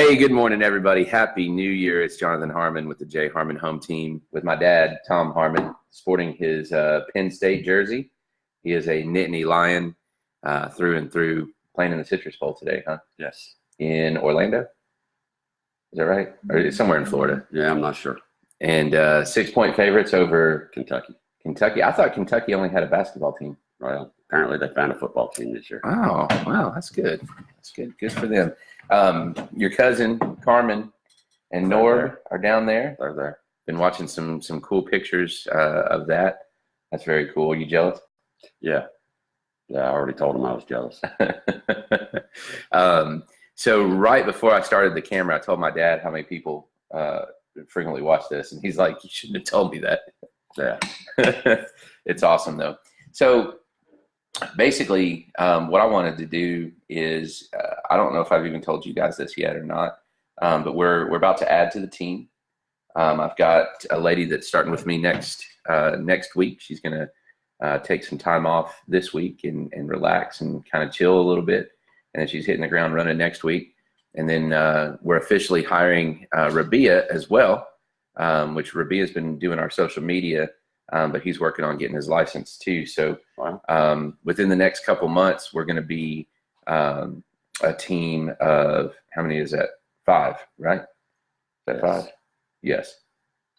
Hey, good morning, everybody. Happy New Year. It's Jonathan Harmon with the J. Harmon Home Team with my dad, Tom Harmon, sporting his Penn State jersey. He is a Nittany Lion through and through, playing in the Citrus Bowl today, huh? Yes. In Orlando? Is that right? Or it's somewhere in Florida. Yeah, I'm not sure. And 6-point favorites over Kentucky. Kentucky. I thought Kentucky only had a basketball team. Well, apparently they found a football team this year. Oh, wow. That's good. That's good. Good for them. Your cousin, Carmen, and Nor are down there. They're there. Been watching some cool pictures of that. That's very cool. Are you jealous? Yeah. Yeah, I already told them I was jealous. So right before I started the camera, I told my dad how many people frequently watch this, and he's like, "You shouldn't have told me that." Yeah. It's awesome though. So basically, what I wanted to do is, I don't know if I've even told you guys this yet or not, but we're about to add to the team. I've got a lady that's starting with me next week. She's gonna take some time off this week and relax and kind of chill a little bit, and then she's hitting the ground running next week. And then we're officially hiring Rabia as well, which Rabia's been doing our social media. But he's working on getting his license too. So within the next couple months, we're going to be a team of, how many is that? 5, right? Is that 5? Yes.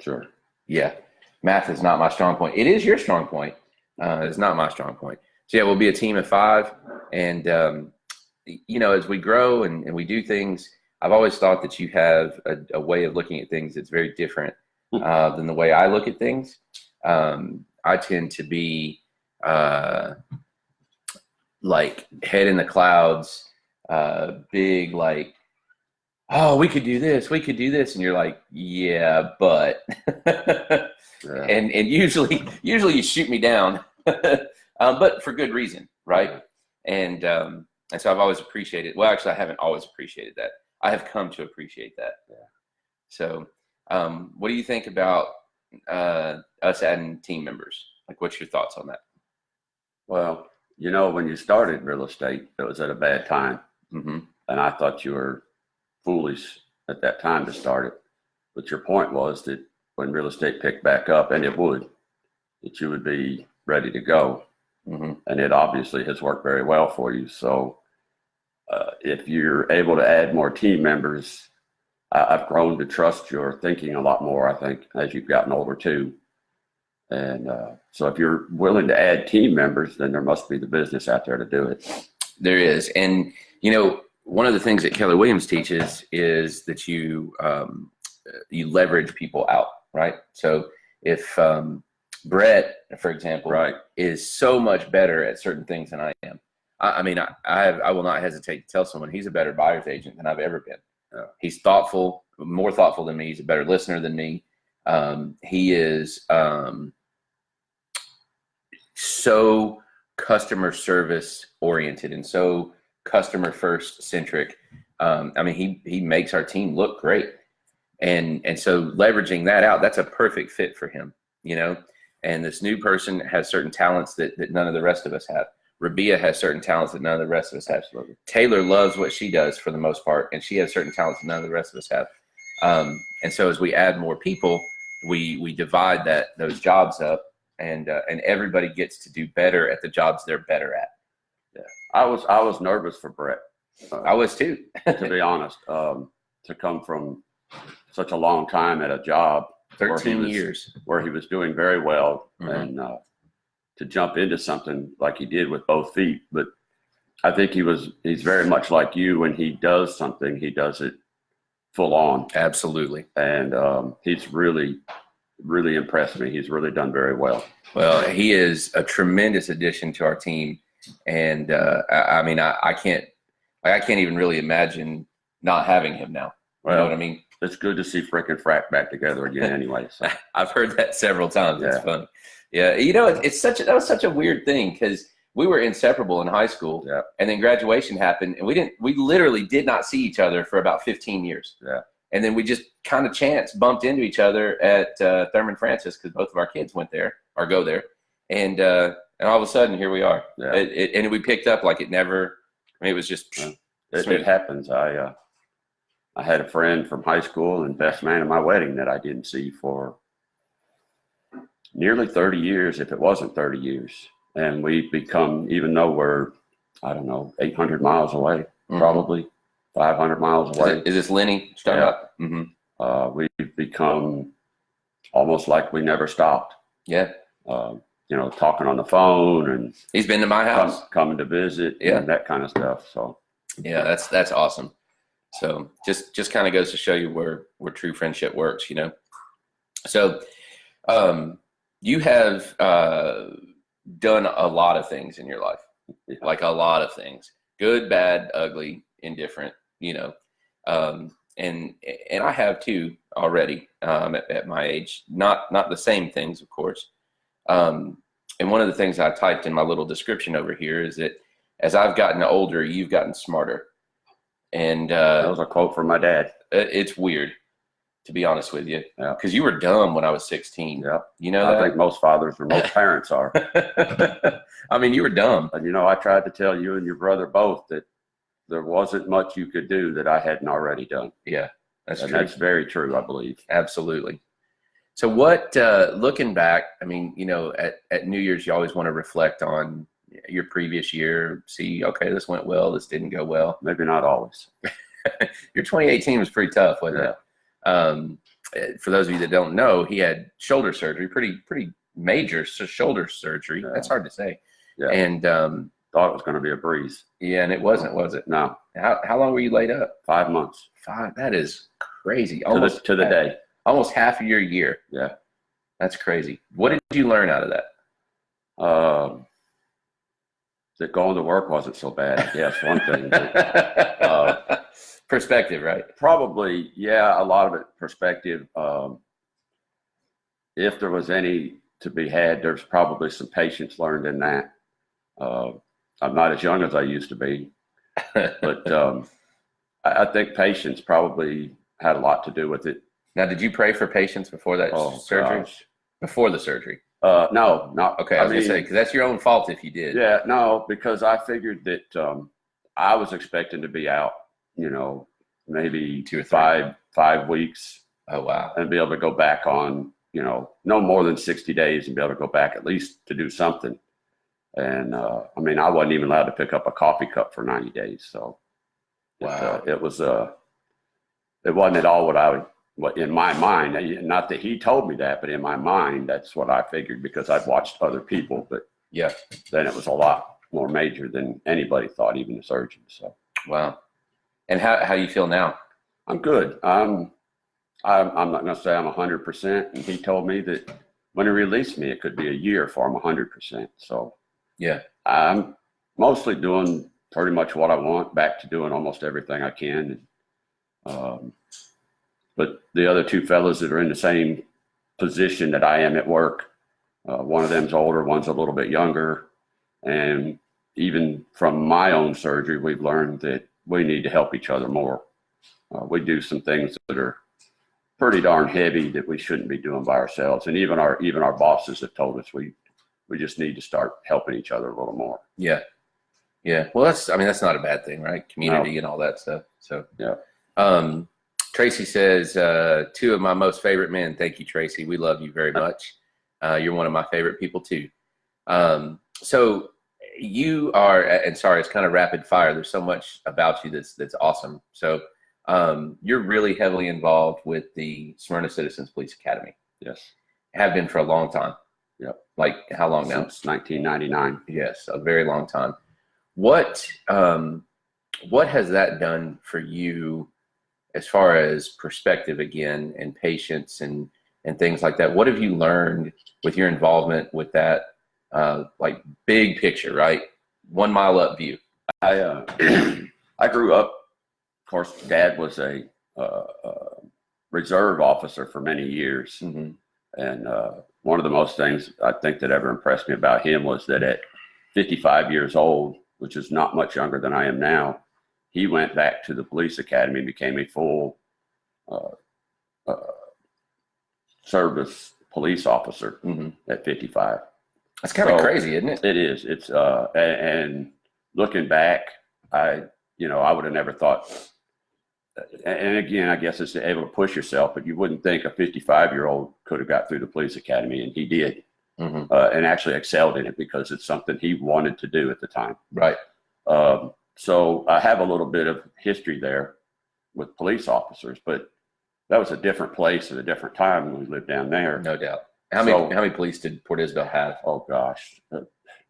Sure. Yeah. Math is not my strong point. It is your strong point. It's not my strong point. So yeah, we'll be a team of 5. And, as we grow and we do things, I've always thought that you have a way of looking at things that's very different than the way I look at things. I tend to be like head in the clouds, big, like, oh, we could do this, and you're like, yeah, but yeah. and usually you shoot me down, but for good reason, right? And so I've always appreciated. Well, actually, I haven't always appreciated that. I have come to appreciate that. Yeah. So, what do you think about us adding team members? Like, what's your thoughts on that? Well, when you started real estate, it was at a bad time. Mm-hmm. And I thought you were foolish at that time to start it. But your point was that when real estate picked back up, and it would, that you would be ready to go. Mm-hmm. And it obviously has worked very well for you. So if you're able to add more team members, I've grown to trust your thinking a lot more, I think, as you've gotten older too. And so if you're willing to add team members, then there must be the business out there to do it. There is. And, one of the things that Keller Williams teaches is that you leverage people out, right? So if Brett, for example, right, is so much better at certain things than I am. I will not hesitate to tell someone he's a better buyer's agent than I've ever been. Yeah. He's thoughtful, more thoughtful than me. He's a better listener than me. He is so customer service oriented and so customer first centric. He makes our team look great. And so leveraging that out, that's a perfect fit for him, and this new person has certain talents that none of the rest of us have. Rabia has certain talents that none of the rest of us have. Absolutely. Taylor loves what she does for the most part, and she has certain talents that none of the rest of us have. And so as we add more people, we divide those jobs up, and everybody gets to do better at the jobs they're better at. Yeah, I was nervous for Brett. I was too, to be honest. To come from such a long time at a job, 13 years, where he was doing very well, mm-hmm. and to jump into something like he did with both feet. But I think he's very much like you. When he does something, he does it full on. Absolutely. And he's really, really impressed me. He's really done very well. Well, he is a tremendous addition to our team. And I can't even really imagine not having him now. You know what I mean? It's good to see Frick and Frack back together again anyway. So. I've heard that several times. Yeah. It's funny. Yeah. That was such a weird thing because we were inseparable in high school. Yeah. And then graduation happened and we literally did not see each other for about 15 years. Yeah. And then we just kind of bumped into each other at Thurman Francis because both of our kids went there or go there. And all of a sudden, here we are. Yeah. And we picked up like it never. It was just. It happens. I had a friend from high school and best man at my wedding that I didn't see for nearly 30 years, if it wasn't 30 years. And we've become, even though we're, I don't know, 800 miles away, probably 500 miles away. Is this Lenny? Yeah. Mm-hmm. We've become almost like we never stopped. Yeah. You know, talking on the phone, and he's been to my house, coming to visit, and that kind of stuff. So yeah, that's awesome. So just kind of goes to show you where true friendship works, you know. So you have done a lot of things in your life, like a lot of things, good, bad, ugly, indifferent, you know. And I have too already at my age, not the same things, of course. And one of the things I typed in my little description over here is that as I've gotten older, you've gotten smarter. And that was a quote from my dad. It's weird, to be honest with you, because you were dumb when I was 16. Yeah, you know that? I think most fathers or most parents are. I mean, you were dumb. And, you know, I tried to tell you and your brother both that there wasn't much you could do that I hadn't already done. Yeah, that's true. That's very true, I believe. Absolutely. So what, looking back, I mean, you know, at New Year's, you always want to reflect on your previous year, see, okay, this went well, this didn't go well. Maybe not always. Your 2018 was pretty tough, wasn't it? For those of you that don't know, he had shoulder surgery, pretty major shoulder surgery. Yeah. That's hard to say. Yeah. And thought it was going to be a breeze. Yeah, and it wasn't, was it? No. How long were you laid up? 5 months. 5. That is crazy. Almost to the day. Almost half of your year. Yeah. That's crazy. What did you learn out of that? That going to work wasn't so bad, I guess, one thing. Perspective, right? Probably, yeah, a lot of it perspective. If there was any to be had, there's probably some patience learned in that. I'm not as young as I used to be, but I think patience probably had a lot to do with it. Now, did you pray for patience before that surgery? Gosh. Before the surgery? No, not. Okay, I was going to say, because that's your own fault if you did. Yeah, no, because I figured that I was expecting to be out, you know, maybe 2 or 3 5 weeks. Oh, wow. And be able to go back on, you know, no more than 60 days and be able to go back at least to do something. And I mean, I wasn't even allowed to pick up a coffee cup for 90 days. So wow. It wasn't at all what in my mind, not that he told me that, but in my mind, that's what I figured because I'd watched other people, but yeah, then it was a lot more major than anybody thought, even the surgeon. So, wow. And how do you feel now? I'm good. I'm not going to say I'm 100%. And he told me that when he released me, it could be a year for I'm 100%. So yeah, I'm mostly doing pretty much what I want, back to doing almost everything I can. But the other 2 fellows that are in the same position that I am at work, one of them's older, one's a little bit younger. And even from my own surgery, we've learned that we need to help each other more. We do some things that are pretty darn heavy that we shouldn't be doing by ourselves. And even our bosses have told us we just need to start helping each other a little more. Yeah. Yeah. Well, that's not a bad thing, right? Community and all that stuff. So, yeah. Tracy says, 2 of my most favorite men. Thank you, Tracy. We love you very much. You're one of my favorite people too. So you are, and sorry, it's kind of rapid fire. There's so much about you that's awesome. So you're really heavily involved with the Smyrna Citizens Police Academy. Yes. Have been for a long time. Yep. Like how long now? Since 1999. Yes, a very long time. What has that done for you as far as perspective again and patience and things like that? What have you learned with your involvement with that, like big picture, right? 1 mile up view. I grew up, of course, Dad was a reserve officer for many years. Mm-hmm. And one of the most things I think that ever impressed me about him was that at 55 years old, which is not much younger than I am now, he went back to the police academy and became a full service police officer at 55. That's kind of crazy, isn't it? It is. It's and looking back, I would have never thought and again, I guess it's able to push yourself, but you wouldn't think a 55-year-old could have got through the police academy, and he did, and actually excelled in it because it's something he wanted to do at the time. Right. So I have a little bit of history there with police officers, but that was a different place at a different time when we lived down there. No doubt. How many police did Port Isabel have? Oh gosh,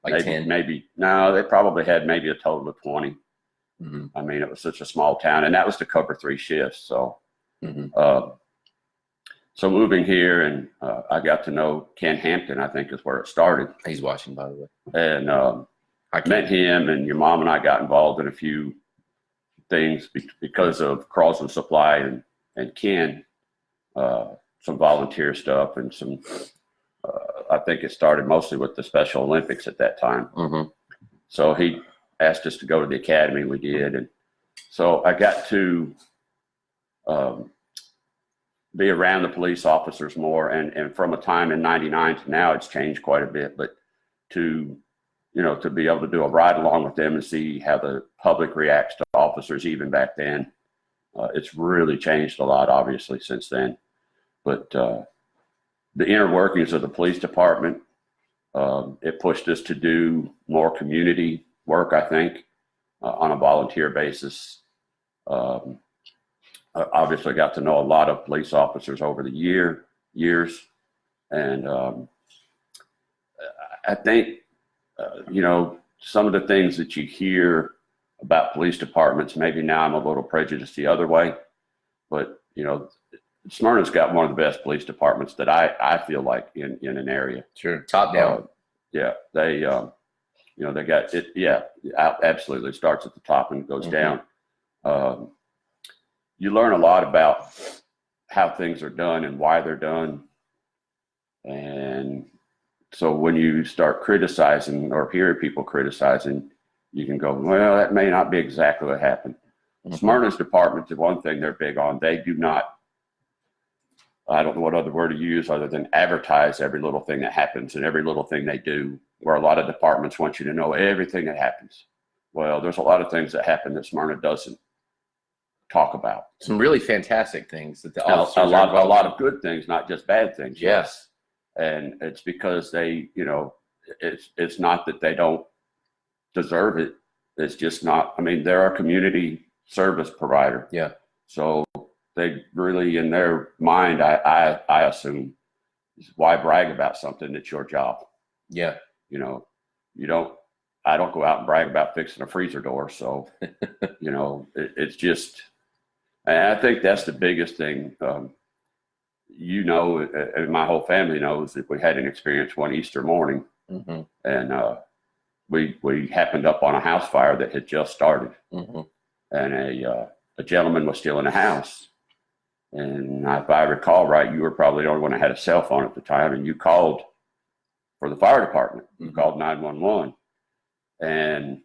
Like 10? Maybe. No, they probably had maybe a total of 20. I mean, it was such a small town, and that was to cover 3 shifts. So, so moving here, and I got to know Ken Hampton, I think is where it started. He's watching, by the way. And I met him, and your mom and I got involved in a few things because of Crosland Supply and Ken, some volunteer stuff and some, I think it started mostly with the Special Olympics at that time. So he asked us to go to the academy. We did. And so I got to be around the police officers more. And from a time in 99 to now, it's changed quite a bit. But to, to be able to do a ride along with them and see how the public reacts to officers even back then, it's really changed a lot, obviously, since then. But the inner workings of the police department, it pushed us to do more community work, I think, on a volunteer basis. I obviously got to know a lot of police officers over the years. And I think, some of the things that you hear about police departments, maybe now I'm a little prejudiced the other way, but, Smyrna's got one of the best police departments that I feel like in an area. Sure. Top down. Yeah. They, they got it. Yeah, absolutely. It starts at the top and goes down. You learn a lot about how things are done and why they're done. And so when you start criticizing or hear people criticizing, you can go, well, that may not be exactly what happened. Smyrna's department, the one thing they're big on, they do not, I don't know what other word to use other than advertise every little thing that happens and every little thing they do, where a lot of departments want you to know everything that happens. Well, there's a lot of things that happen that Smyrna doesn't talk about. Some really fantastic things that the a officers lot of good things, not just bad things. Yes. And it's because they, it's not that they don't deserve it. It's just not, I mean, they're a community service provider. Yeah. So they really, in their mind, I assume, why brag about something that's your job? Yeah. I don't go out and brag about fixing a freezer door. So, it's just, and I think that's the biggest thing. And my whole family knows that we had an experience one Easter morning, and we happened up on a house fire that had just started, and a gentleman was still in the house. And if I recall right, you were probably the only one that had a cell phone at the time, and you called for the fire department. You called 911. And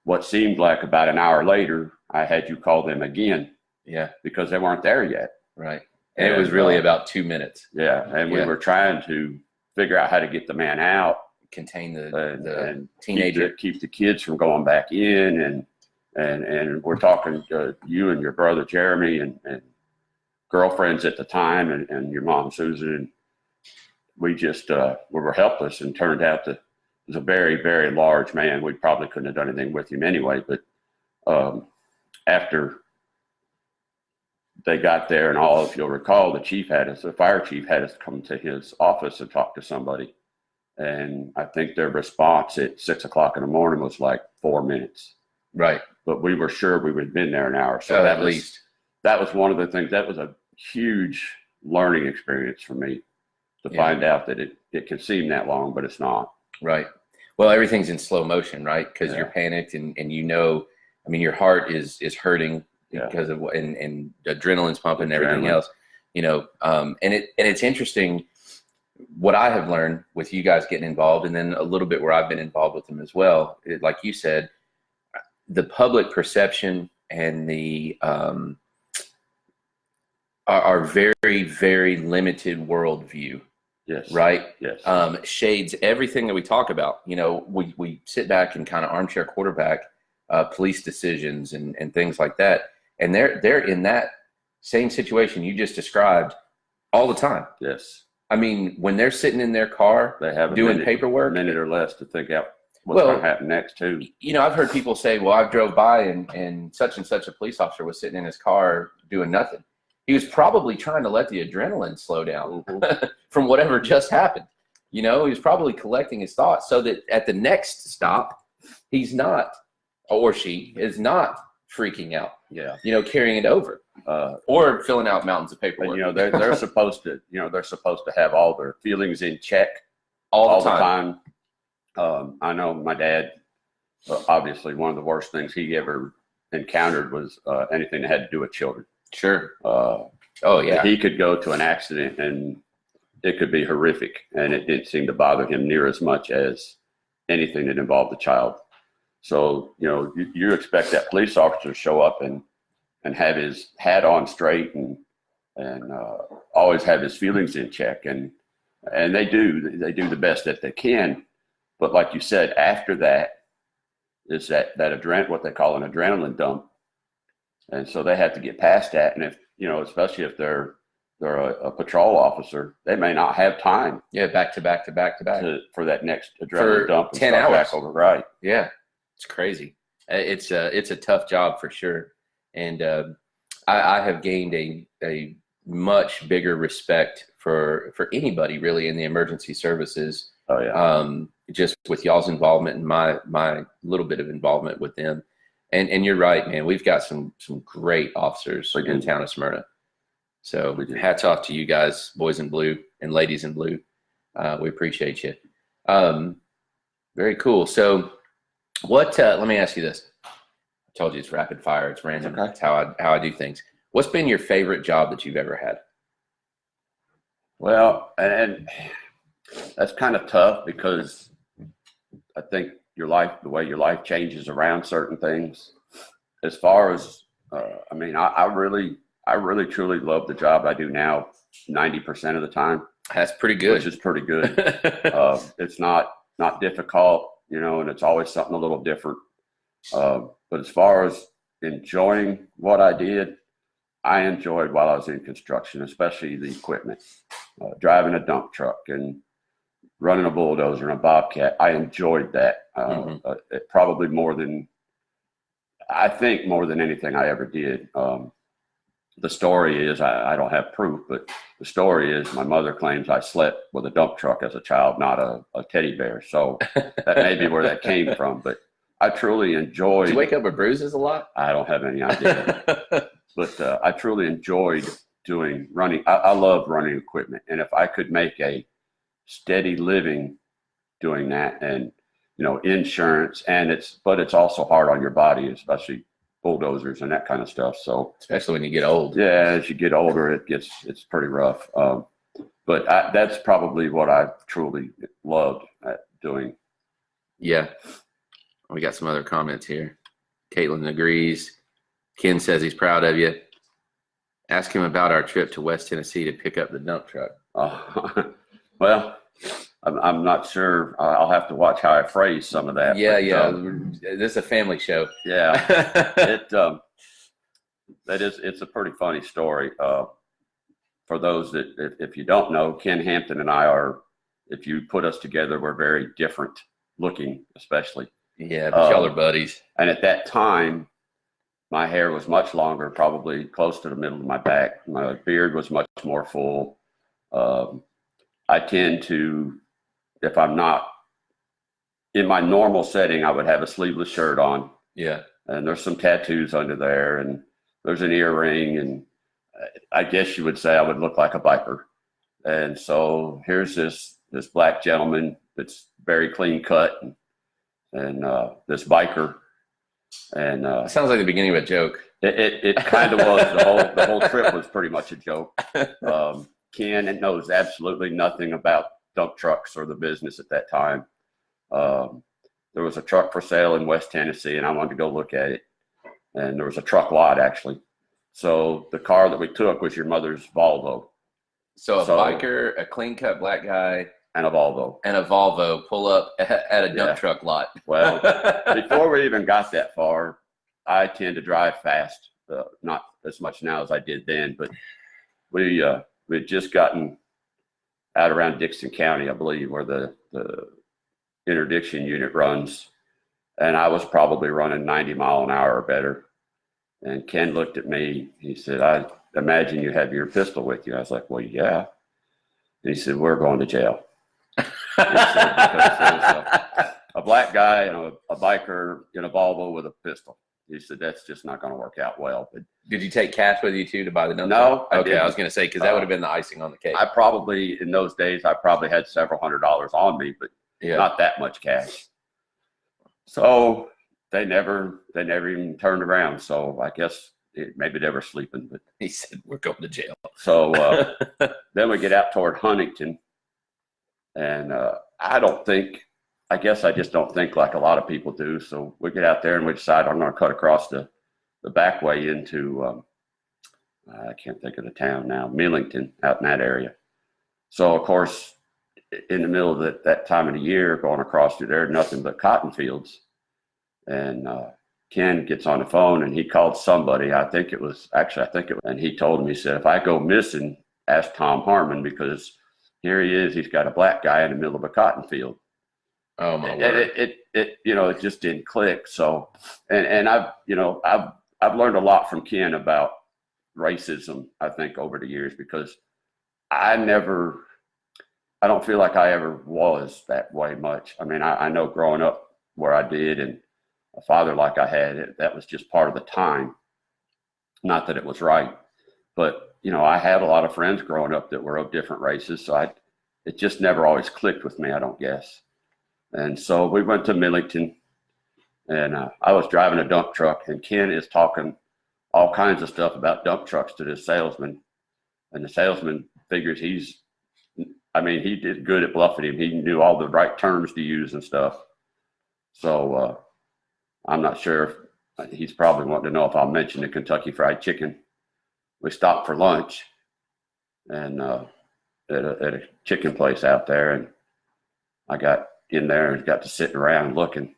what seemed like about an hour later, I had you call them again. Yeah. Because they weren't there yet. Right. And it was really about 2 minutes. Yeah. And we were trying to figure out how to get the man out. Contain the and teenager. Keep the kids from going back in. And we're talking to you and your brother, Jeremy, and girlfriends at the time, and your mom, Susan. And we just we were helpless, and turned out that he was a very, very large man. We probably couldn't have done anything with him anyway. But after they got there and all, if you'll recall, the fire chief had us come to his office and talk to somebody. And I think their response at 6 o'clock in the morning was like 4 minutes. Right. But we were sure we would have been there an hour. So at least. That was one of the things. That was a huge learning experience for me to find out that it can seem that long, but it's not. Right. Well, everything's in slow motion, right? Because you're panicked and I mean, your heart is hurting because of and adrenaline's pumping and everything else, and it's interesting what I have learned with you guys getting involved, and then a little bit where I've been involved with them as well. Like you said, the public perception and the our very, very limited worldview. Yes. Right. Yes. Shades everything that we talk about. We sit back and kind of armchair quarterback police decisions and things like that. and they're in that same situation you just described all the time. Yes. I mean, when they're sitting in their car They have doing a paperwork, minute or less to think out what's going to happen next too. You know, I've heard people say, well, I drove by and such a police officer was sitting in his car doing nothing. He was probably trying to let the adrenaline slow down from whatever just happened. You know, he was probably collecting his thoughts so that at the next stop, he's not, or she is not freaking out. Yeah. You know, carrying it over or filling out mountains of paperwork. And, you know, they're supposed to, you know, they're supposed to have all their feelings in check all the time. I know my dad, obviously one of the worst things he ever encountered was anything that had to do with children. Sure. Oh yeah. He could go to an accident and it could be horrific, and it didn't seem to bother him near as much as anything that involved the child. So, you know, you expect that police officer to show up and have his hat on straight and always have his feelings in check, and they do the best that they can. But like you said, after that is that what they call an adrenaline dump. And so they have to get past that. And if, you know, especially if they're a patrol officer, they may not have time. Yeah. Back to back For that next adrenaline dump. And 10 hours. Back over. Right. Yeah. It's crazy. It's a tough job for sure. And I have gained a much bigger respect for anybody really in the emergency services. Oh yeah. Just with y'all's involvement and my little bit of involvement with them. And you're right, man. We've got some great officers in the town of Smyrna. So hats off to you guys, boys in blue and ladies in blue. We appreciate you. Very cool. So what, let me ask you this. I told you it's rapid fire. It's random. Okay. It's how I do things. What's been your favorite job that you've ever had? Well, and that's kind of tough because I think the way your life changes around certain things. As far as, I mean, I really truly love the job I do now 90% of the time. That's pretty good. Which is pretty good. It's not difficult, you know, and it's always something a little different. But as far as enjoying what I did, I enjoyed while I was in construction, especially the equipment, driving a dump truck and running a bulldozer and a bobcat. I enjoyed that. It probably more than anything I ever did. The story is, I don't have proof, but the story is my mother claims I slept with a dump truck as a child, not a teddy bear. So that may be where that came from, but I truly enjoyed. Did you wake up with bruises a lot? I don't have any idea, but I truly enjoyed running. I love running equipment. And if I could make a steady living doing that, and, you know, insurance, but it's also hard on your body, especially bulldozers and that kind of stuff. So especially when you get old. Yeah, as you get older, it's pretty rough. But that's probably what I truly loved at doing. Yeah. We got some other comments here. Caitlin agrees. Ken says he's proud of you. Ask him about our trip to West Tennessee to pick up the dump truck. Well, I'm not sure. I'll have to watch how I phrase some of that. Yeah, this is a family show. Yeah, it's a pretty funny story. For those that, if you don't know, Ken Hampton and I if you put us together, we're very different looking, especially. Yeah, but y'all are buddies. And at that time, my hair was much longer, probably close to the middle of my back. My beard was much more full. I tend to, if I'm not in my normal setting, I would have a sleeveless shirt on. Yeah. And there's some tattoos under there, and there's an earring, and I guess you would say I would look like a biker. And so here's this black gentleman that's very clean cut, and this biker. And sounds like the beginning of a joke. It kind of was. The whole trip was pretty much a joke. Ken knows absolutely nothing about dump trucks or the business at that time. There was a truck for sale in West Tennessee, and I wanted to go look at it. And there was a truck lot, actually. So the car that we took was your mother's Volvo. So a biker, a clean-cut black guy, and a Volvo pull up at a dump truck lot. Well, before we even got that far, I tend to drive fast. not as much now as I did then, but we had just gotten out around Dixon County, I believe, where the interdiction unit runs. And I was probably running 90 mile an hour or better. And Ken looked at me. He said, I imagine you have your pistol with you. I was like, well, yeah. And he said, we're going to jail. He said, because there's a black guy and a biker in a Volvo with a pistol. He said, that's just not going to work out well. But Did you take cash with you too to buy the dump No, truck? Okay, I didn't. was going to say, because that would have been the icing on the cake. I probably, in those days, I probably had several $100s on me, but Yeah. not that much cash. So they never even turned around. So I guess maybe they were sleeping. But He said, we're going to jail. so then we get out toward Huntington, and I guess I just don't think like a lot of people do. So we get out there and we decide I'm going to cut across the back way into, I can't think of the town now, Millington, out in that area. So of course, in the middle of that time of the year, going across through there, nothing but cotton fields. And Ken gets on the phone and he called somebody. I think it was, and he told him, he said, if I go missing, ask Tom Harmon, because here he is. He's got a black guy in the middle of a cotton field. Oh my And word. it just didn't click. So, and I've learned a lot from Ken about racism, I think, over the years, because I don't feel like I ever was that way much. I mean, I know growing up where I did and a father like I had, that was just part of the time. Not that it was right, but I had a lot of friends growing up that were of different races. So it just never always clicked with me, I don't guess. And so we went to Millington, and I was driving a dump truck, and Ken is talking all kinds of stuff about dump trucks to this salesman. And the salesman figures he did good at bluffing him. He knew all the right terms to use and stuff. So I'm not sure if he's probably wanting to know if I'll mention the Kentucky Fried Chicken. We stopped for lunch and at a chicken place out there, and I got in there and got to sitting around looking,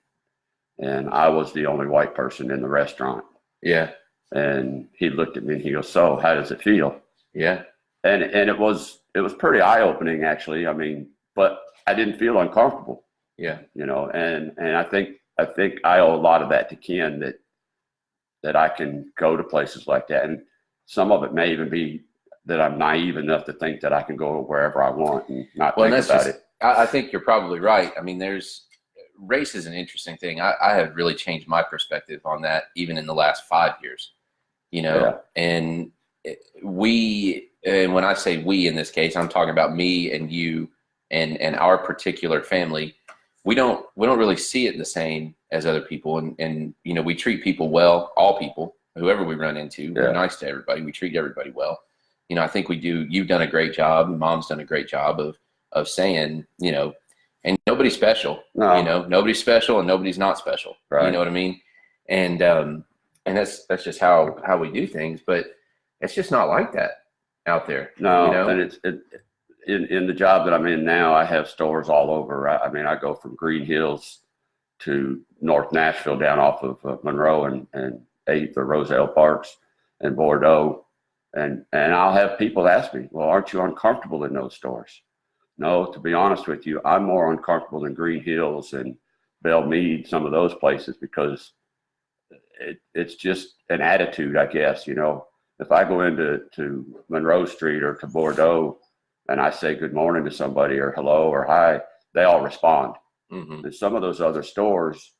and I was the only white person in the restaurant. Yeah. And he looked at me and he goes, so how does it feel? Yeah. And it was pretty eye-opening, actually. I mean, but I didn't feel uncomfortable. Yeah. And I think I owe a lot of that to Ken, that I can go to places like that. And some of it may even be that I'm naive enough to think that I can go wherever I want and not think about it. I think you're probably right. I mean, race is an interesting thing. I have really changed my perspective on that even in the last 5 years, Yeah. and and when I say we in this case, I'm talking about me and you and our particular family. We don't really see it the same as other people. And we treat people well, all people, whoever we run into. Yeah. We're nice to everybody. We treat everybody well. I think we do. You've done a great job. Mom's done a great job of saying, and nobody's special. No. Nobody's special and nobody's not special. Right. You know what I mean? And that's just how we do things. But it's just not like that out there. No, and it's in the job that I'm in now, I have stores all over. I mean, I go from Green Hills to North Nashville, down off of Monroe and 8th or Roselle Parks and Bordeaux. And I'll have people ask me, well, aren't you uncomfortable in those stores? No, to be honest with you, I'm more uncomfortable in Green Hills and Belle Meade, some of those places, because it's just an attitude, I guess. If I go into Monroe Street or to Bordeaux and I say good morning to somebody or hello or hi, they all respond. Mm-hmm. And some of those other stores,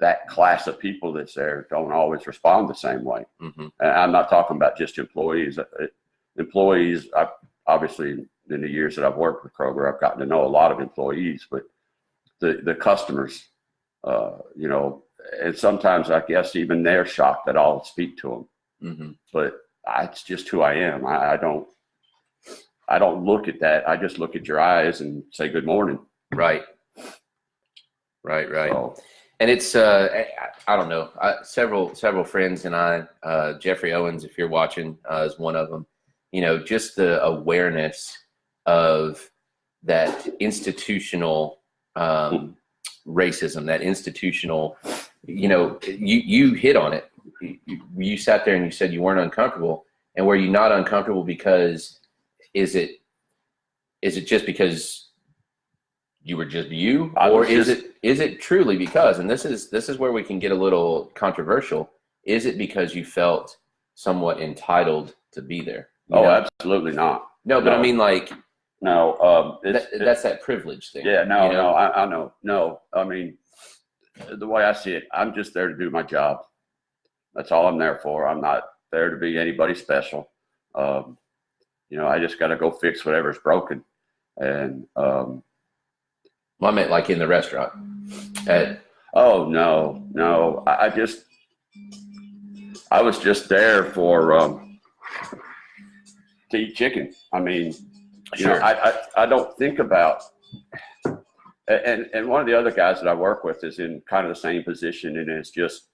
that class of people that's there don't always respond the same way. Mm-hmm. And I'm not talking about just employees. Employees, obviously, in the years that I've worked with Kroger, I've gotten to know a lot of employees, but the customers, and sometimes I guess even they're shocked that I'll speak to them. Mm-hmm. But it's just who I am. I don't look at that. I just look at your eyes and say good morning. Right. So, And it's I don't know. Several friends and I, Jeffrey Owens, if you're watching, is one of them. Just the awareness of that institutional racism, that institutional. You hit on it. you sat there and you said you weren't uncomfortable, and were you not uncomfortable because is it just because you were just you, or is it truly because, and this is where we can get a little controversial, is it because you felt somewhat entitled to be there? Oh, absolutely not. No, but I mean, like, no, that's that privilege thing. Yeah, no, I know. No, I mean, the way I see it, I'm just there to do my job. That's all I'm there for. I'm not there to be anybody special. I just got to go fix whatever's broken. And well, I meant like in the restaurant. Oh no, I was just there for to eat chicken. I mean, Sure. I don't think about, and one of the other guys that I work with is in kind of the same position and has just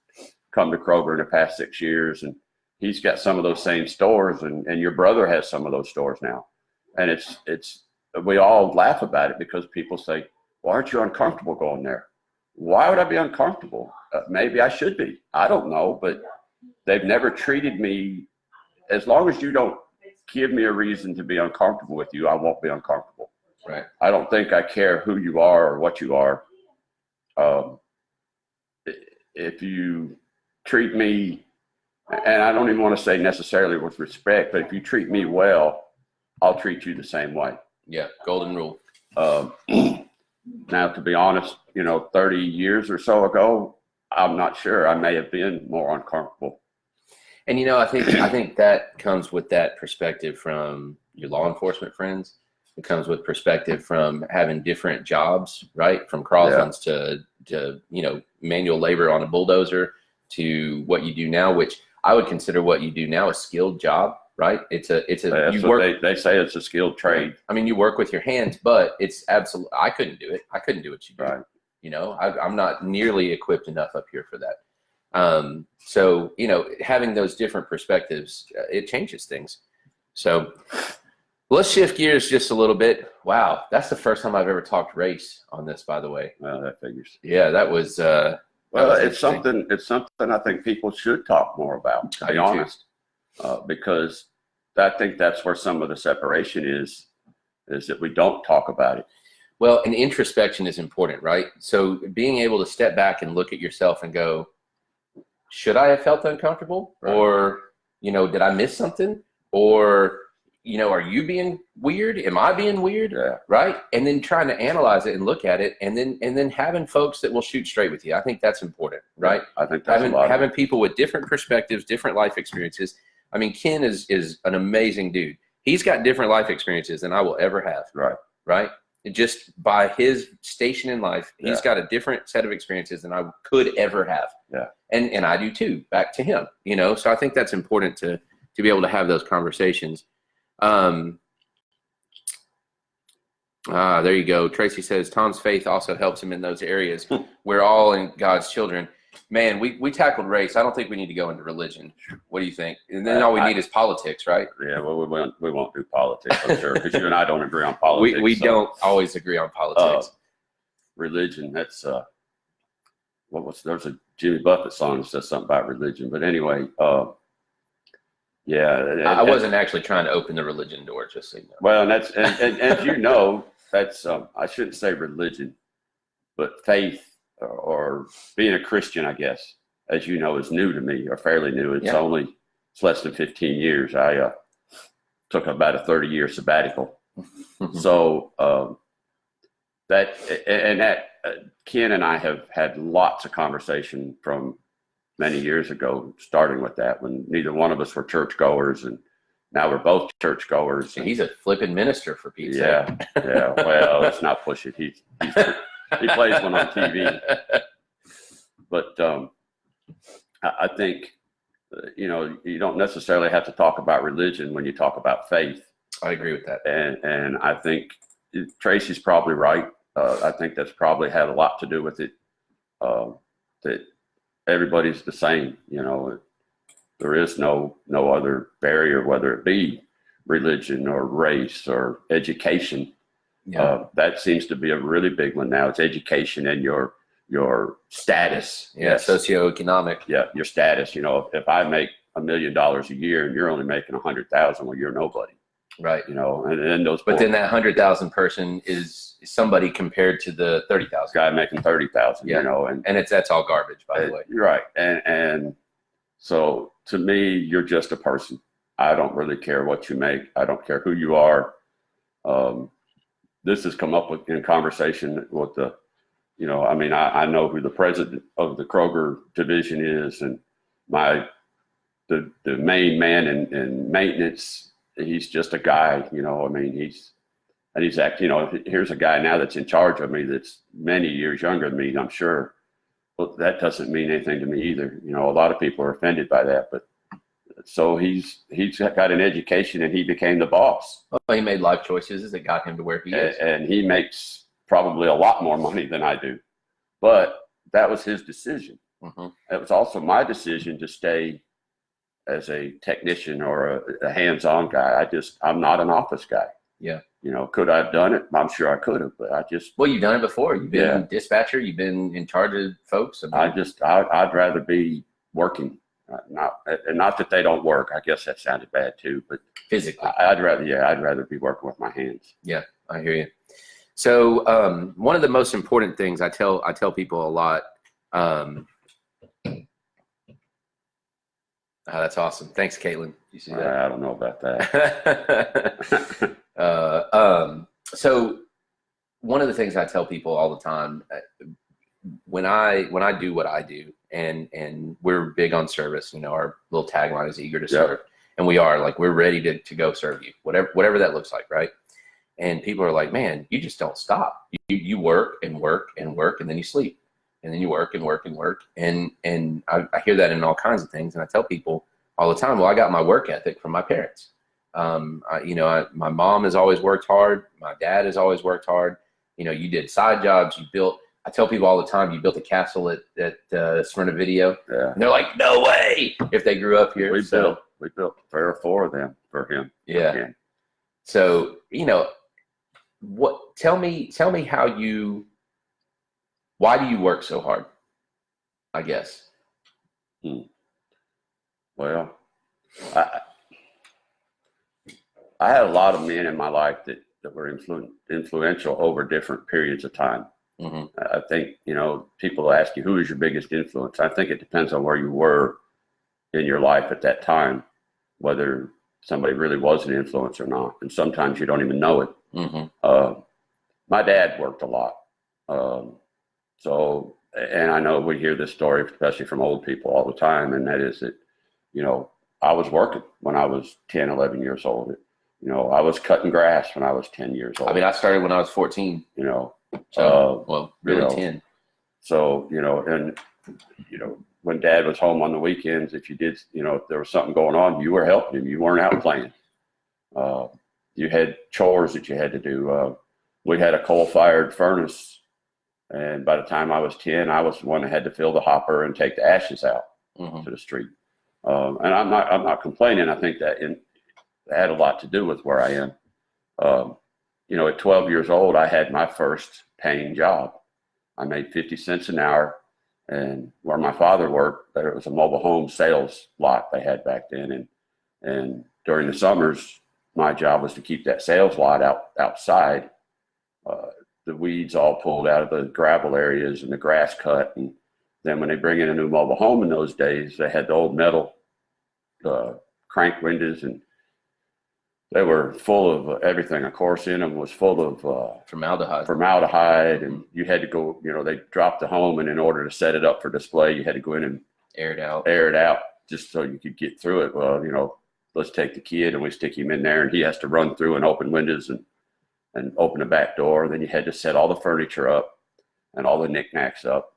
come to Kroger in the past 6 years, and he's got some of those same stores, and your brother has some of those stores now, and it's we all laugh about it because people say, well, aren't you uncomfortable going there? Why would I be uncomfortable? Maybe I should be. I don't know, but they've never treated me. As long as you don't give me a reason to be uncomfortable with you, I won't be uncomfortable. Right. I don't think I care who you are or what you are. If you treat me, and I don't even want to say necessarily with respect, but if you treat me well, I'll treat you the same way. Yeah, golden rule. Now, to be honest, 30 years or so ago, I'm not sure. I may have been more uncomfortable. And I think that comes with that perspective from your law enforcement friends. It comes with perspective from having different jobs, right? From Croslands to manual labor on a bulldozer to what you do now, which I would consider what you do now a skilled job, right? They say it's a skilled trade. I mean, you work with your hands, but it's absolutely. I couldn't do it. I couldn't do what you do. Right. I'm not nearly equipped enough up here for that. So, having those different perspectives, it changes things. So let's shift gears just a little bit. Wow. That's the first time I've ever talked race on this, by the way. Well, that figures. Yeah, that was, it's something I think people should talk more about, to be honest, because I think that's where some of the separation is that we don't talk about it. Well, and introspection is important, right? So being able to step back and look at yourself and go, should I have felt uncomfortable? Right. Or, did I miss something? Or, are you being weird? Am I being weird? Yeah. Right. And then trying to analyze it and look at it, and then having folks that will shoot straight with you. I think that's important, right? I think that's having people with different perspectives, different life experiences. I mean, Ken is an amazing dude. He's got different life experiences than I will ever have. Right. Right. Just by his station in life, he's got a different set of experiences than I could ever have. Yeah. And I do too, back to him, so I think that's important to be able to have those conversations. There you go. Tracy says Tom's faith also helps him in those areas. We're all in God's children. Man, we tackled race. I don't think we need to go into religion. What do you think? And then all we need is politics, right? Yeah, well, we won't do politics, I'm sure, because you and I don't agree on politics. We don't always agree on politics. Religion, that's there's a Jimmy Buffett song that says something about religion. But anyway, yeah. I wasn't actually trying to open the religion door, just so you know. Well, and that's that's I shouldn't say religion, but faith or being a Christian, I guess, as you know, is new to me, or fairly new. It's less than 15 years. I took about a 30-year sabbatical. So Ken and I have had lots of conversation from many years ago, starting with that when neither one of us were churchgoers, and now we're both churchgoers. He's a flipping minister, for Pete's sake. Yeah. Well, let's not push it. He plays one on TV. But I think, you don't necessarily have to talk about religion when you talk about faith. I agree with that. And I think Tracy's probably right. I think that's probably had a lot to do with it, that everybody's the same. There is no other barrier, whether it be religion or race or education. Yeah. That seems to be a really big one now. It's education and your your status. Yeah, Yes. socioeconomic. Yeah, your status. You know, if I make $1 million a year and you're only making 100,000, well, you're nobody. Right. You know, and then those. But then that 100,000 person is somebody compared to the 30,000 guy making 30,000. Yeah. You know, and that's all garbage, by the way. You're right, and so to me, you're just a person. I don't really care what you make. I don't care who you are. This has come up in conversation with the, you know, I mean, I know who the president of the Kroger division is, and the main man in maintenance. He's just a guy, you know. I mean, he's you know, here's a guy now that's in charge of me that's many years younger than me, I'm sure. But that doesn't mean anything to me either. You know, a lot of people are offended by that, but so he's got an education and he became the boss. Well, he made life choices that got him to where he is. And he makes probably a lot more money than I do. But that was his decision. Mm-hmm. It was also my decision to stay as a technician or a hands-on guy. I'm not an office guy. Yeah. You know, could I have done it? I'm sure I could have, but Well, you've done it before. You've been a dispatcher. You've been in charge of folks. I'd rather be working. Not that they don't work. I guess that sounded bad too, but physically, I'd rather be working with my hands. Yeah, I hear you. So one of the most important things I tell people a lot. That's awesome. Thanks, Caitlin. You see that? I don't know about that. So one of the things I tell people all the time, when I do what I do, and we're big on service, you know, our little tagline is eager to serve. And we are, like, we're ready to go serve you, whatever that looks like. Right. And people are like, man, you just don't stop. You work and work and work, and then you sleep, and then you work and work and work. And I hear that in all kinds of things. And I tell people all the time, well, I got my work ethic from my parents. My mom has always worked hard. My dad has always worked hard. You know, you did side jobs. I tell people all the time, you built a castle at Smyrna Video. Yeah. And they're like, no way, if they grew up here. We built 3 or 4 of them for him. Yeah. Again. So, you know, tell me why do you work so hard? I guess. Well, I had a lot of men in my life that were influential over different periods of time. Mm-hmm. I think, you know, people ask you, who is your biggest influence? I think it depends on where you were in your life at that time, whether somebody really was an influence or not. And sometimes you don't even know it. Mm-hmm. My dad worked a lot. And I know we hear this story, especially from old people all the time. And that is that, you know, I was working when I was 10, 11 years old. You know, I was cutting grass when I was 10 years old. I mean, I started when I was 14. You know, well, really, you know, 10. So, you know, and, you know, when Dad was home on the weekends, if you did, you know, if there was something going on, you were helping him. You weren't out playing. You had chores that you had to do. We had a coal-fired furnace, and by the time I was 10, I was the one that had to fill the hopper and take the ashes out to the street. And I'm not complaining. I think that had a lot to do with where I am. You know, at 12 years old, I had my first paying job. I made 50 cents an hour, and where my father worked, there was a mobile home sales lot they had back then. And during the summers, my job was to keep that sales lot outside, the weeds all pulled out of the gravel areas and the grass cut. And then when they bring in a new mobile home in those days, they had the old metal crank windows, and they were full of everything. Of course, in them was full of formaldehyde, and you had to go, you know, they dropped the home, and in order to set it up for display, you had to go in and air it out just so you could get through it. Well, you know, let's take the kid and we stick him in there, and he has to run through and open windows and open the back door. Then you had to set all the furniture up and all the knickknacks up.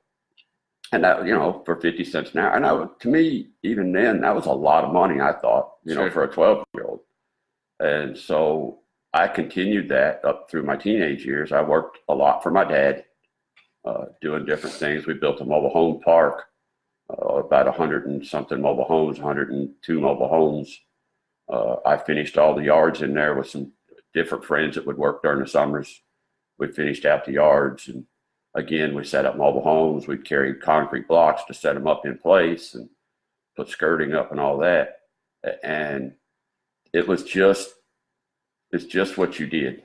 And that, you know, for 50 cents an hour. And to me, even then, that was a lot of money, I thought, you know, for a 12-year-old. And so I continued that up through my teenage years. I worked a lot for my dad, doing different things. We built a mobile home park, about 100 and something mobile homes, 102 mobile homes. I finished all the yards in there with some different friends that would work during the summers. We finished out the yards, and again, we set up mobile homes. We'd carry concrete blocks to set them up in place and put skirting up and all that. And it was just, it's just what you did.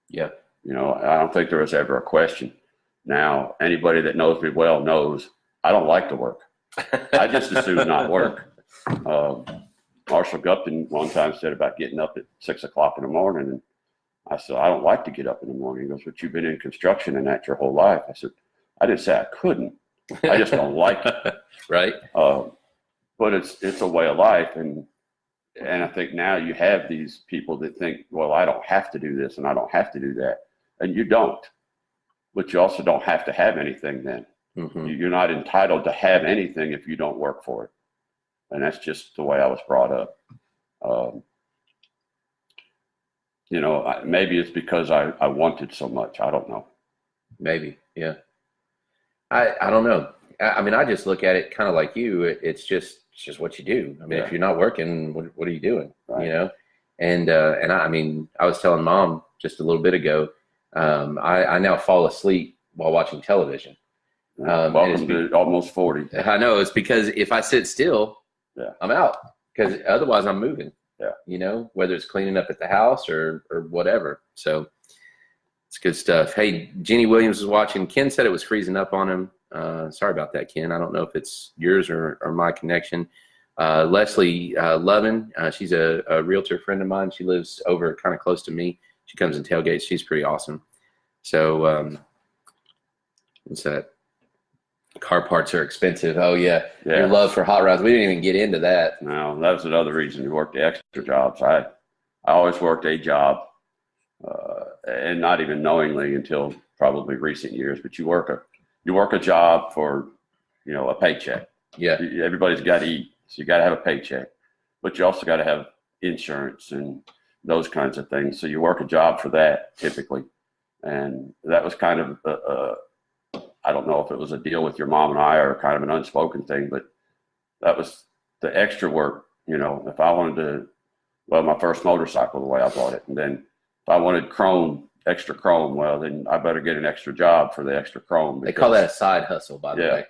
Yeah. You know, I don't think there was ever a question. Now, anybody that knows me well knows I don't like to work. I just as soon not work. Marshall Gupton one time said about getting up at 6 o'clock in the morning. And I said, I don't like to get up in the morning. He goes, but you've been in construction and that your whole life. I said, I didn't say I couldn't. I just don't like it. Right. But it's a way of life. And I think now you have these people that think, well, I don't have to do this and I don't have to do that. And you don't. But you also don't have to have anything then. Mm-hmm. You're not entitled to have anything if you don't work for it. And that's just the way I was brought up. You know, maybe it's because I wanted so much. I don't know. Maybe. Yeah. I don't know. I mean, I just look at it kind of like you. It's just what you do. I mean, Yeah. if you're not working, what are you doing? Right. You know? And I mean, I was telling Mom just a little bit ago, I now fall asleep while watching television. Welcome to almost 40. I know, it's because if I sit still, Yeah. I'm out, because otherwise I'm moving. Yeah. You know, whether it's cleaning up at the house or whatever. So it's good stuff. Hey, Jenny Williams was watching. Ken said it was freezing up on him. Sorry about that, Ken. I don't know if it's yours or my connection. Leslie Lovin, she's a realtor friend of mine. She lives over kind of close to me. She comes and tailgates. She's pretty awesome. So what's that? Car parts are expensive. Oh, yeah. Your love for hot rods. We didn't even get into that. No, that was another reason you worked the extra jobs. I always worked a job, and not even knowingly until probably recent years. But you work a job for, you know, a paycheck. Yeah. Everybody's got to eat, so you got to have a paycheck. But you also got to have insurance and those kinds of things. So you work a job for that typically, and that was kind of I don't know if it was a deal with your mom and I or kind of an unspoken thing, but that was the extra work. You know, if I wanted to, well, my first motorcycle, the way I bought it. And then if I wanted extra chrome, well, then I better get an extra job for the extra chrome. They call that a side hustle, by the way.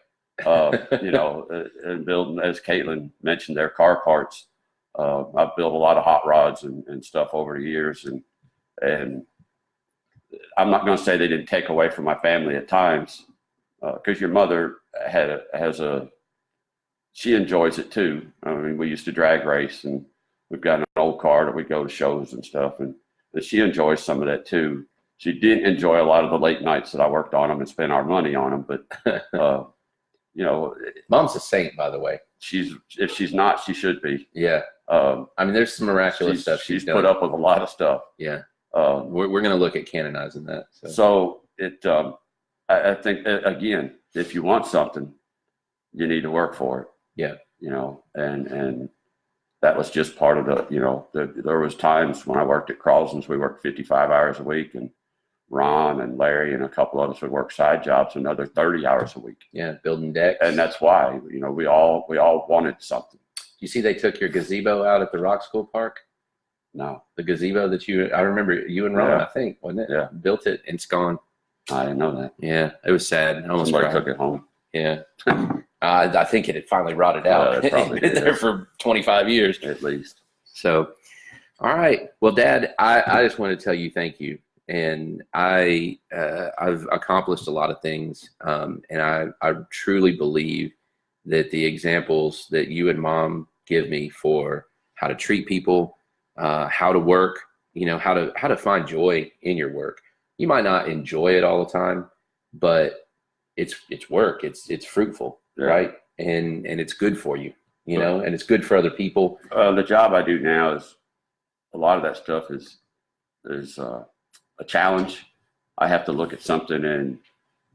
You know, and building, as Caitlin mentioned, their car parts. I've built a lot of hot rods and stuff over the years. And I'm not going to say they didn't take away from my family at times. Because your mother she enjoys it too. I mean, we used to drag race, and we've got an old car that we go to shows and stuff, and she enjoys some of that too. She didn't enjoy a lot of the late nights that I worked on them and spent our money on them, but you know, Mom's a saint, by the way. If she's not, she should be. Yeah. I mean, there's some miraculous stuff she's done. put up with a lot of stuff. Yeah. We're going to look at canonizing that. So it. I think, again, if you want something, you need to work for it. Yeah. You know, and that was just part of the, you know, there was times when I worked at Carlson's, we worked 55 hours a week, and Ron and Larry and a couple of us would work side jobs another 30 hours a week. Yeah. Building decks. And that's why, you know, we all wanted something. You see, they took your gazebo out at the Rock School Park? No. The gazebo that I remember you and Ron, I think, wasn't it? Yeah. Built it, and it's gone. I didn't know that. Yeah, it was sad. Somebody took it home. Yeah. I think it had finally rotted out. It probably been did. there for 25 years. At least. So, all right. Well, Dad, I just want to tell you thank you. And I've accomplished a lot of things. And I truly believe that the examples that you and Mom give me for how to treat people, how to work, you know, how to find joy in your work. You might not enjoy it all the time, but it's work. It's fruitful, Yeah. right? And it's good for you, you know, and it's good for other people. The job I do now is a lot of that stuff is a challenge. I have to look at something, and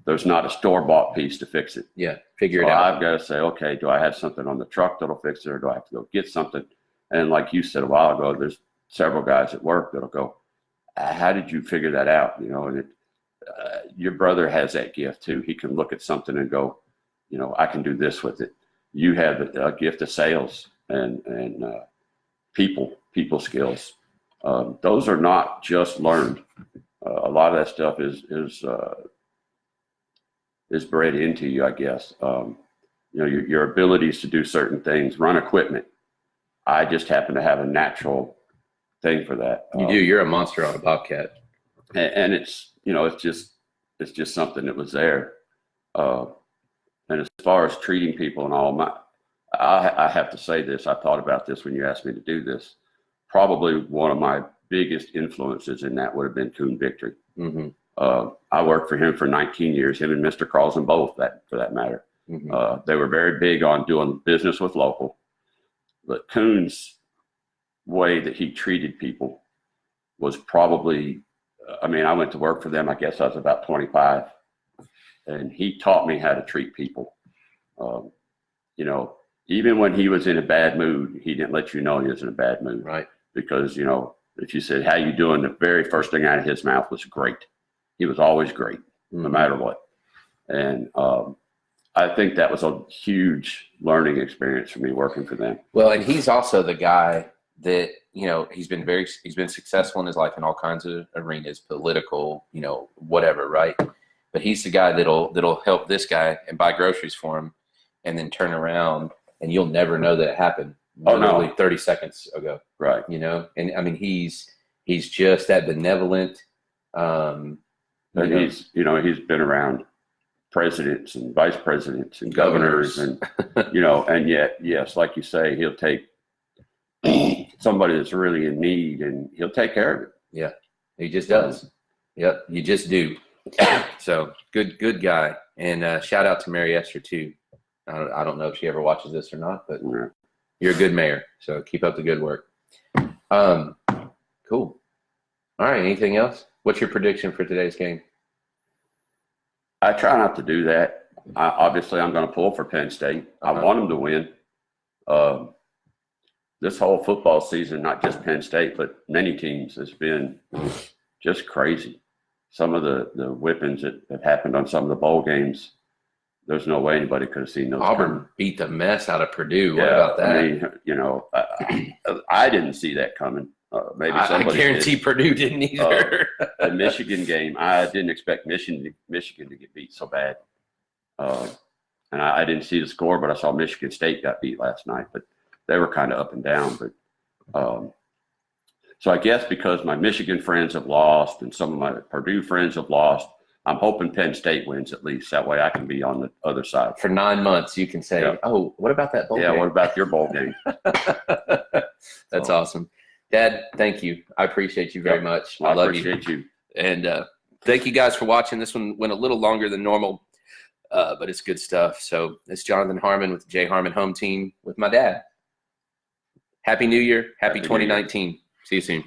there's not a store-bought piece to fix it. Yeah, figure it out. I've got to say, okay, do I have something on the truck that'll fix it, or do I have to go get something? And like you said a while ago, there's several guys at work that'll go, how did you figure that out? You know, and your brother has that gift too. He can look at something and go, you know, I can do this with it. You have a gift of sales and people skills. Those are not just learned. A lot of that stuff is is bred into you, I guess. You know, your abilities to do certain things, run equipment. I just happen to have a natural thing for that. You do. You're a monster on a Bobcat. And it's, you know, it's just something that was there. And as far as treating people and all, I have to say this. I thought about this when you asked me to do this. Probably one of my biggest influences in that would have been Coon Victory. Mm-hmm. I worked for him for 19 years, him and Mr. Carlson both, for that matter. Mm-hmm. They were very big on doing business with local. But Coon's way that he treated people was probably, I mean, I went to work for them, I guess I was about 25. And he taught me how to treat people. You know, even when he was in a bad mood, he didn't let you know he was in a bad mood. Right. Because, you know, if you said, how you doing? The very first thing out of his mouth was great. He was always great, no matter what. And I think that was a huge learning experience for me working for them. Well, and he's also the guy that, you know, he's been successful in his life in all kinds of arenas, political, you know, whatever, right? But he's the guy that'll help this guy and buy groceries for him and then turn around and you'll never know that it happened. Literally 30 seconds ago. Right. You know, and I mean, he's just that benevolent. And he's been around presidents and vice presidents and governors and, you know, and yet, yes, like you say, he'll take somebody that's really in need and he'll take care of it. Yeah, he just does. Yep, you just do. So good guy. And shout out to Mary Esther too. I don't know if she ever watches this or not, but you're a good mayor. So keep up the good work. Cool. All right. Anything else? What's your prediction for today's game? I try not to do that. Obviously, I'm going to pull for Penn State. I want them to win. This whole football season, not just Penn State, but many teams, has been just crazy. Some of the whippings that have happened on some of the bowl games, there's no way anybody could have seen those. Auburn beat the mess out of Purdue. What about that? I mean, you know, I didn't see that coming. Maybe somebody I guarantee did. Purdue didn't either. The Michigan game, I didn't expect Michigan to get beat so bad. And I didn't see the score, but I saw Michigan State got beat last night. But they were kind of up and down. But so I guess because my Michigan friends have lost and some of my Purdue friends have lost, I'm hoping Penn State wins at least. That way I can be on the other side. For 9 months, you can say, oh, what about that bowl game? Yeah, what about your bowl game? That's awesome. Dad, thank you. I appreciate you very much. I love appreciate you. And thank you guys for watching. This one went a little longer than normal, but it's good stuff. So it's Jonathan Harmon with the J Harmon Home Team with my dad. Happy New Year. Happy 2019. See you soon.